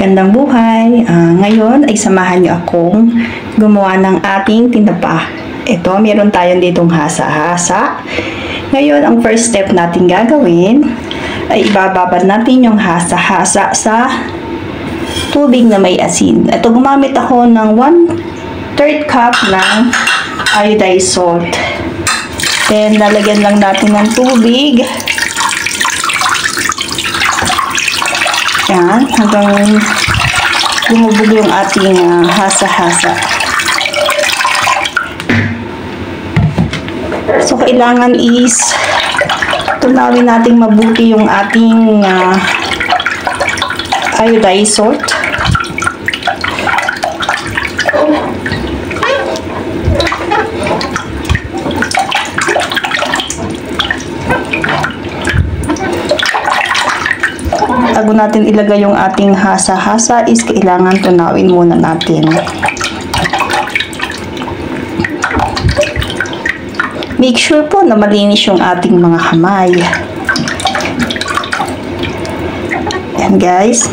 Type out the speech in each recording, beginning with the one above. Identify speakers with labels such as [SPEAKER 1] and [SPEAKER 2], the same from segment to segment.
[SPEAKER 1] Magandang buhay! Ngayon ay samahan niyo akong gumawa ng ating tinapa. Ito, meron tayong ditong hasa-hasa. Ngayon, ang first step natin gagawin ay ibababad natin yung hasa-hasa sa tubig na may asin. Ito, gumamit ako ng 1/3 cup ng iodized salt. Then, lalagyan lang natin ng tubig. Yan, hanggang lumubog yung ating hasa-hasa. So, kailangan is tunawin natin mabuti yung ating iodized salt. Bago natin ilagay yung ating hasa-hasa is kailangan tunawin muna natin. Make sure po na malinis yung ating mga kamay. Yan guys.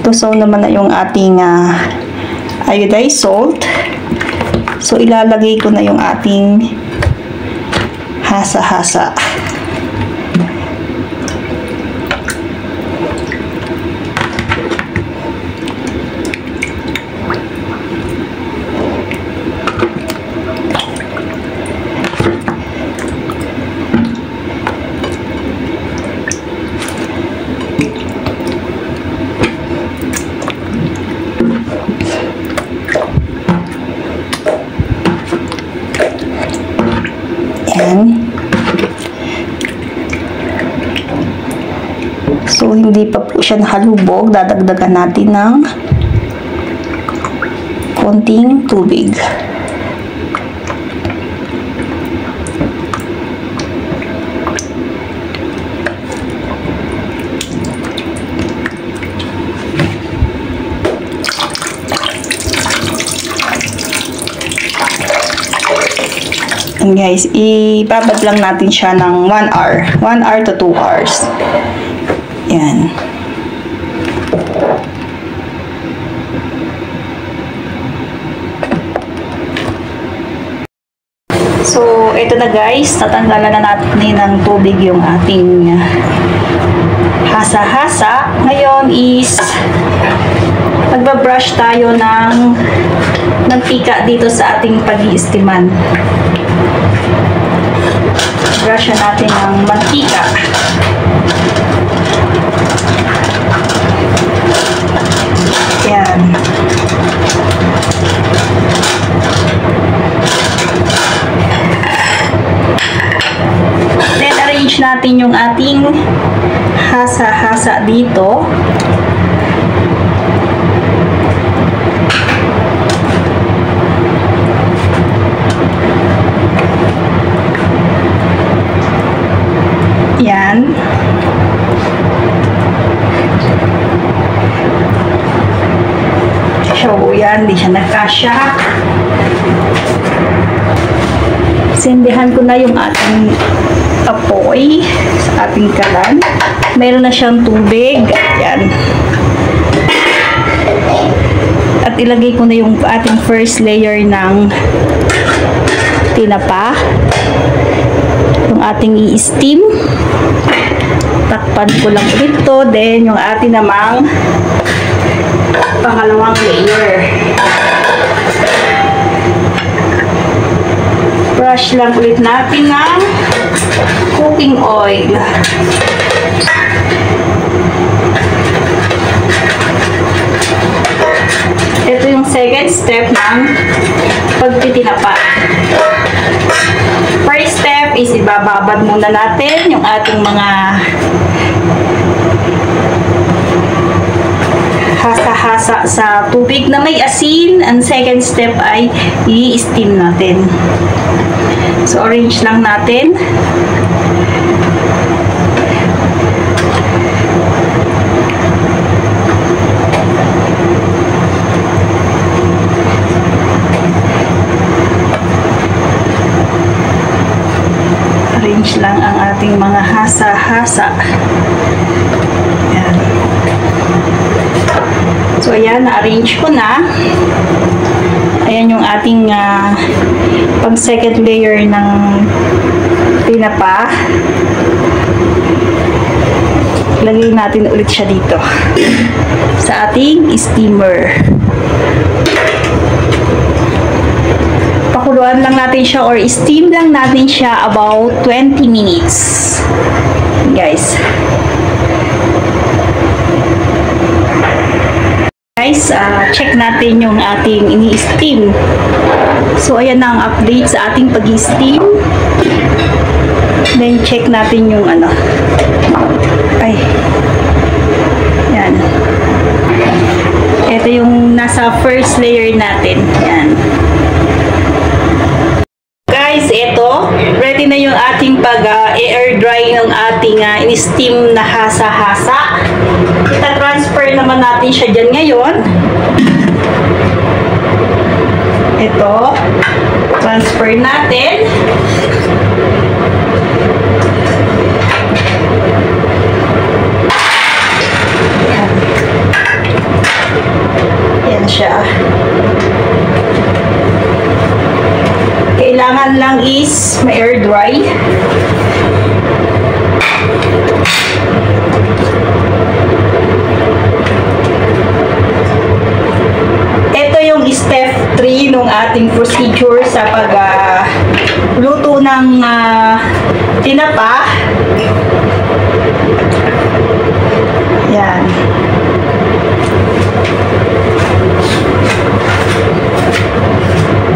[SPEAKER 1] Tusaw naman na yung ating iodized salt. So ilalagay ko na yung ating hasa-hasa. So, hindi pa po siya nakalubog. Dadagdagan natin ng konting tubig. And guys, ibabad lang natin siya ng 1 hour. 1 hour to 2 hours. Yan. So, ito na guys. Tatanggalan na natin ng tubig yung ating hasa-hasa. Ngayon is magbabrush tayo ng mantika dito sa ating pag-iistiman. Brush natin ng mantika. Yan. Then, arrange natin yung ating hasa-hasa dito. Yan. So, yan. Hindi siya nagkasya. Sindihan ko na yung ating apoy sa ating kalan. Meron na siyang tubig. Yan. At ilagay ko na yung ating first layer ng tinapa. Yung ating i-steam. Takpan ko lang ulit to. Then, yung ating namang pangalawang layer. Brush lang ulit natin ng cooking oil. Ito yung second step ng pagtitinapa. First step is ibababad muna natin yung ating mga hasa-hasa sa tubig na may asin. Ang second step ay i-steam natin. So, arrange lang natin. Arrange lang ang ating mga hasa-hasa. Yan. So, ayan, na-arrange ko na. Ayan yung ating pang second layer ng tinapa. Lagay natin ulit siya dito sa ating steamer. Pakuluan lang natin siya or steam lang natin siya about 20 minutes. Guys. Check natin yung ating ini-steam. So, ayan na ang update sa ating pag-steam. Then, check natin yung ano. Ay. Yan. Ito yung nasa first layer natin. Yan. Guys, ito. Ready na yung ating pag-air dry ng ating in-steam na hasa-hasa. Ita-transfer naman natin siya dyan ngayon. Ito. Transfer natin. Yan. Yan siya. Kailangan lang is ma-air dry. Ito yung step 3 ng ating procedure sa pag-luto ng tinapa. Yan.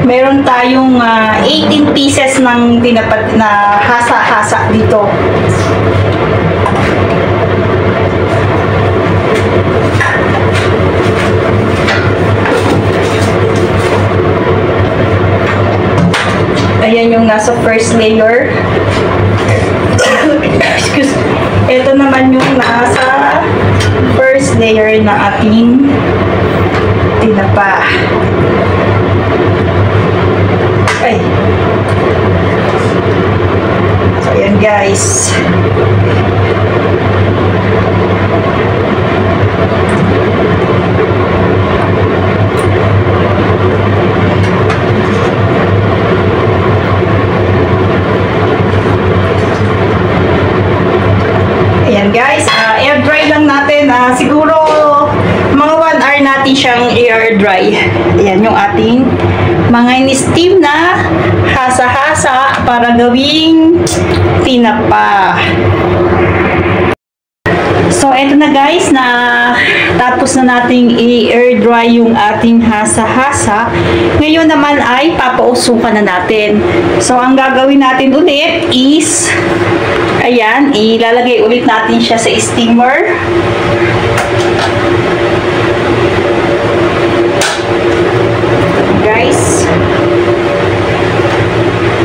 [SPEAKER 1] Meron tayong 18 pieces ng tinapa na hasa-hasa dito. Ayan yung nasa first layer. Excuse. Ito naman yung nasa first layer ng ating tinapa. Ay. So, ayan guys. Ayan guys, air dry lang natin. Siguro mga 1 hour natin siyang air dry. Ayan yung ating mga in-steam na hasa-hasa para gawing tinapa. So, eto na guys, na tapos na nating i-air dry yung ating hasa-hasa. Ngayon naman ay papausukan na natin. So, ang gagawin natin ulit is, ayan, ilalagay ulit natin siya sa steamer. Guys,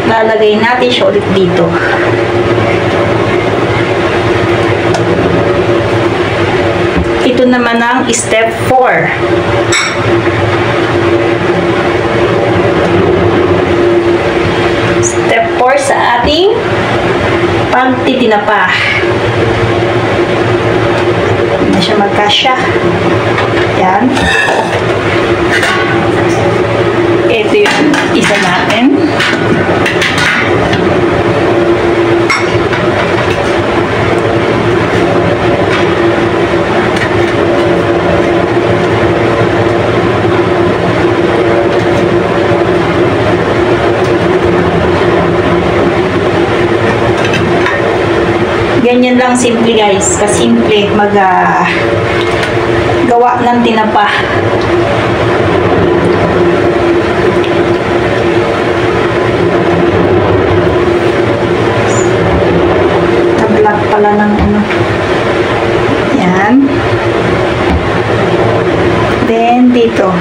[SPEAKER 1] lalagay natin siya ulit dito. Ito naman ang step 4. Step 4 sa ating pagtitinapa. Hindi na siya magkasya. Yan. Ito yung isa natin. Ganyan lang simple guys, kasimple gawa ng tinapa. Tablock pala ng ano. Yan. Then dito.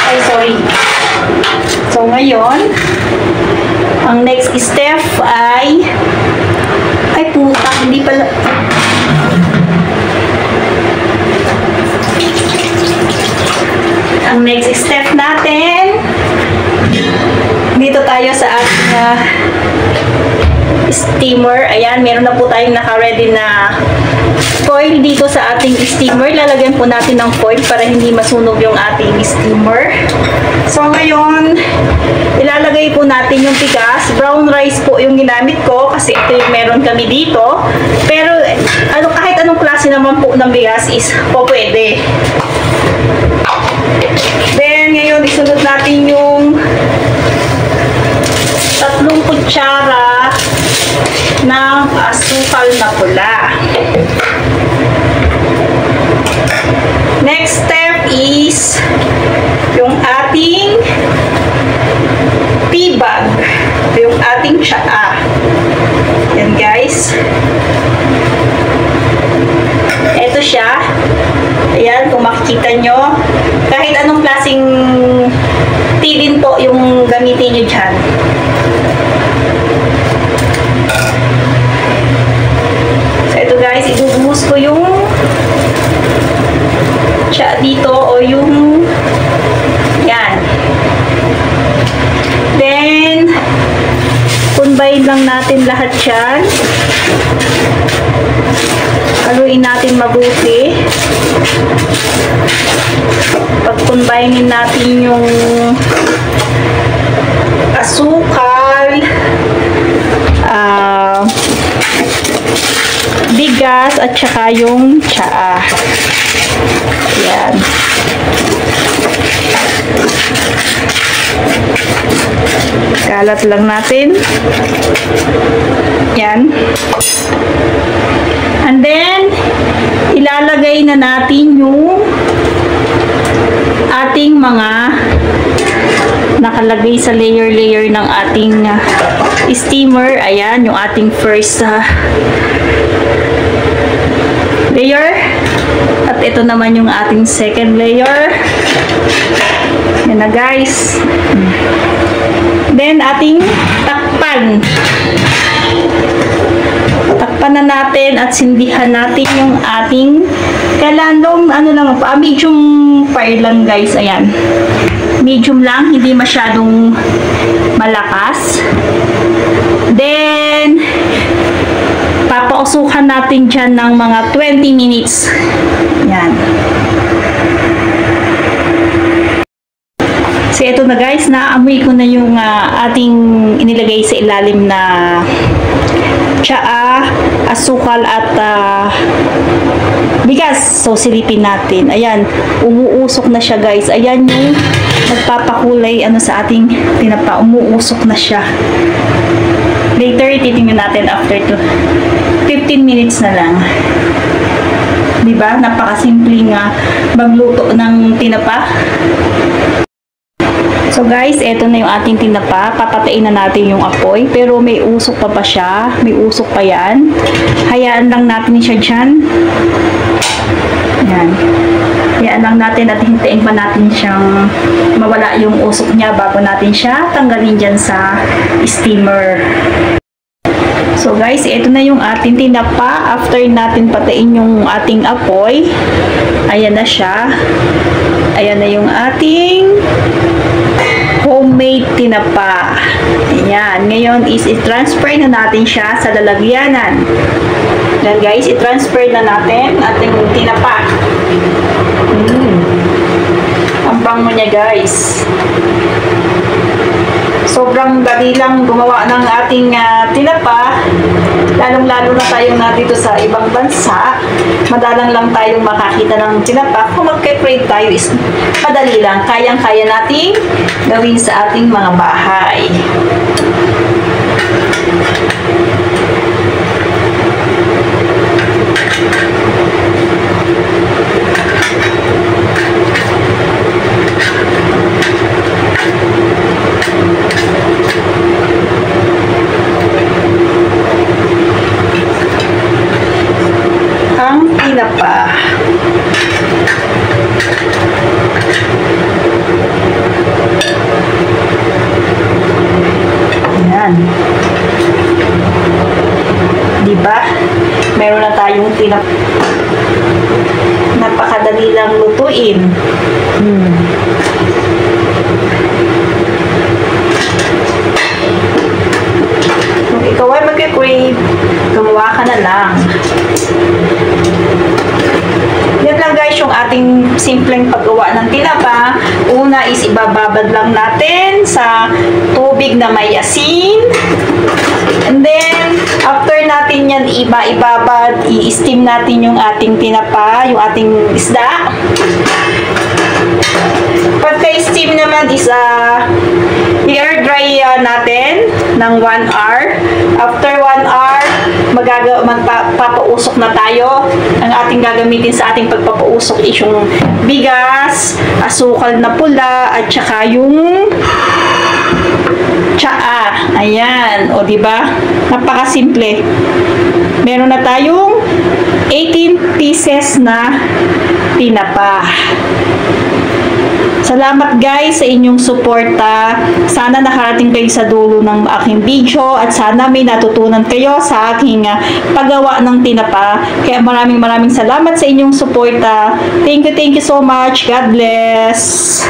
[SPEAKER 1] Ay sorry. So ngayon, ang next step ay puta, hindi pala. Ang next step natin, dito tayo sa ating steamer. Ayan, meron na po tayong naka-ready na foil dito sa ating steamer. Lalagyan po natin ng foil para hindi masunog yung ating steamer. So ngayon, ilalagay po natin yung bigas. Brown rice po yung ginamit ko kasi ito yung meron kami dito. Pero kahit anong klase naman po ng bigas is po pwede. Then ngayon, isunod natin yung 3 kutsara ng asukal na pula. Next step is yung ating tea bag. Yung ating tsaa. Yan guys. Ito siya. Ayan, kung makikita nyo. Kahit anong klaseng tea din po yung gamitin nyo dyan. So ito guys, ibubuhos ko yung tsaa dito o yung yan. Then combine lang natin lahat yan. Haluin natin mabuti. Pag-combinein natin yung asukal, bigas at saka yung tsaa. Ayan. Kalat lang natin. Yan. And then, ilalagay na natin yung ating mga nakalagay sa layer-layer ng ating steamer. Ayan, yung ating first layer. At ito naman yung ating second layer. Yan na guys. Then, ating takpan. Takpan na natin at sindihan natin yung ating kalandong, medium fire lang guys. Ayan. Medium lang, hindi masyadong malakas. Then, papausukan natin dyan ng mga 20 minutes. Yan. So, ito na guys, naamoy ko na yung ating inilagay sa ilalim na tsaa, asukal at bigas. So, silipin natin. Ayan, umuusok na siya guys. Ayan yung nagpapakulay sa ating tinapa. Umuusok na siya. Later, titingnan natin after 15 minutes na lang. Diba? Napakasimpleng magluto ng tinapa. So guys, eto na yung ating tinapa. Papatayin na natin yung apoy. Pero may usok pa siya. May usok pa yan. Hayaan lang natin siya dyan. Yan. Hayaan lang natin at hintayin pa natin siyang mawala yung usok niya bago natin siya tanggalin dyan sa steamer. So guys, ito na yung ating tinapa. After natin patayin yung ating apoy, ayan na siya. Ayan na yung ating homemade tinapa. Ayan. Ngayon is i-transfer na natin siya sa lalagyanan. Then guys, i-transfer na natin ating tinapa. Ang bango niya guys. Sobrang dali lang gumawa ng ating tinapa. Lalong-lalo na tayong dito sa ibang bansa. Madalang lang tayong makakita ng tinapa. Kung magka-crave tayo is madali lang. Kayang-kaya nating gawin sa ating mga bahay. Tinapa. Ayan. Diba? Meron na tayong tinapa. Napakadali lang lutuin. Kung ikaw ay mag-crave, gumawa ka na lang. yung ating simpleng paggawa ng tinapa. Una is ibababad lang natin sa tubig na may asin. And then, after natin yan ibabad, i-steam natin yung ating tinapa, yung ating isda. Pagka-steam naman is i-air dry natin ng 1 hour. After 1 hour, magpapausok na tayo. Ang ating gagamitin sa ating pagpapausok is yung bigas, asukal na pula, at saka yung tsaa. Ayan. O, diba? Napakasimple. Meron na tayong 18 pieces na tinapa. Salamat guys sa inyong suporta. Sana nakarating kayo sa dulo ng aking video at sana may natutunan kayo sa aking paggawa ng tinapa. Kaya maraming salamat sa inyong suporta. Thank you so much. God bless.